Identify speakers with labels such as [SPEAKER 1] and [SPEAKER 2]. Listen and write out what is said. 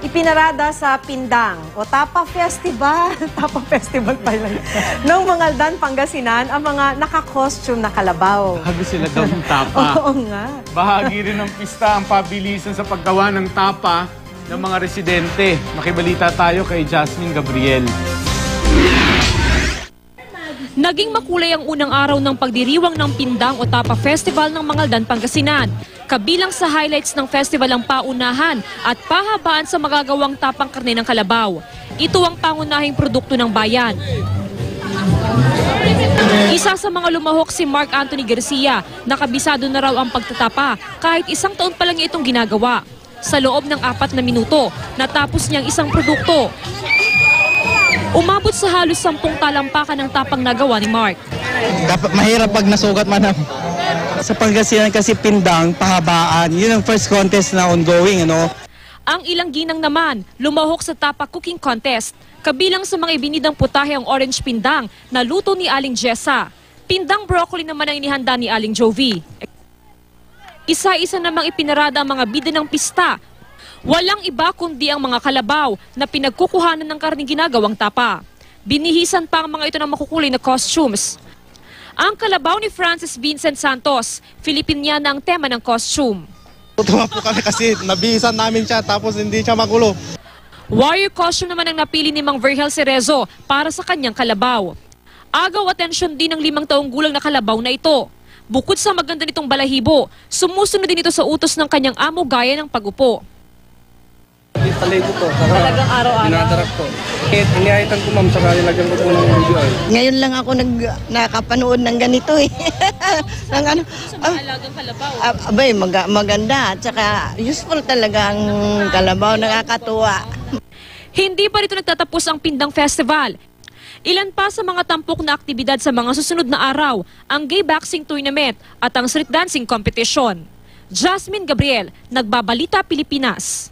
[SPEAKER 1] Ipinarada sa Pindang o Tapa Festival, Tapa Festival pala yun, ng Mangaldan, Pangasinan, ang mga naka-costume na kalabaw.
[SPEAKER 2] Bago sila daw ng tapa.
[SPEAKER 1] Oo nga.
[SPEAKER 2] Bahagi rin ng pista ang pabilisan sa paggawa ng tapa ng mga residente. Makibalita tayo kay Jasmine Gabriel.
[SPEAKER 3] Naging makulay ang unang araw ng pagdiriwang ng Pindang o Tapa Festival ng Mangaldan, Pangasinan. Kabilang sa highlights ng festival ang paunahan at pahabaan sa magagawang tapang karne ng kalabaw. Ito ang pangunahing produkto ng bayan. Isa sa mga lumahok si Mark Anthony Garcia. Nakabisado na raw ang pagtatapa kahit 1 taon pa lang niya itong ginagawa. Sa loob ng 4 na minuto, natapos niyang isang produkto. Umabot sa halos 10 talampakan ng tapang nagawa ni Mark.
[SPEAKER 4] Dapat mahirap pag nasugat man sa Pangasinan kasi Pindang, pahabaan. Yun ang first contest na ongoing, ano?
[SPEAKER 3] Ang ilang ginang naman, lumahok sa tapa cooking contest. Kabilang sa mga ibinidang putahe ang orange pindang na luto ni Aling Jessa. Pindang broccoli naman ang inihanda ni Aling Jovi. Isa-isa namang ipinarada ang mga bida ng pista. Walang iba kundi ang mga kalabaw na pinagkukuhanan ng karning ginagawang tapa. Binihisan pa ang mga ito ng makukulay na costumes. Ang kalabaw ni Francis Vincent Santos, Filipiniana ang tema ng costume.
[SPEAKER 4] Tuwa po kami kasi nabihisan namin siya tapos hindi siya magulo.
[SPEAKER 3] Warrior costume naman ang napili ni Mang Virgel Cerezo para sa kanyang kalabaw. Agaw atensyon din ng 5 taong gulang na kalabaw na ito. Bukod sa maganda nitong balahibo, sumusunod din ito sa utos ng kanyang amo gaya ng pagupo.
[SPEAKER 5] Talagang ko.
[SPEAKER 3] Talagang araw-araw.
[SPEAKER 5] Dinadarak ko. Inihayitan ko ma'am, saka nilagyan ko po ng video oil.
[SPEAKER 6] Ngayon lang ako nakapanood ng ganito eh. ng ano,
[SPEAKER 3] Sa mga alagang kalabaw.
[SPEAKER 6] abay, maganda. At saka useful talaga ang kalabaw, nakakatuwa.
[SPEAKER 3] Hindi pa rito nagtatapos ang Pindang Festival. Ilan pa sa mga tampok na aktibidad sa mga susunod na araw, ang gay boxing tournament at ang street dancing competition. Jasmine Gabriel, Nagbabalita Pilipinas.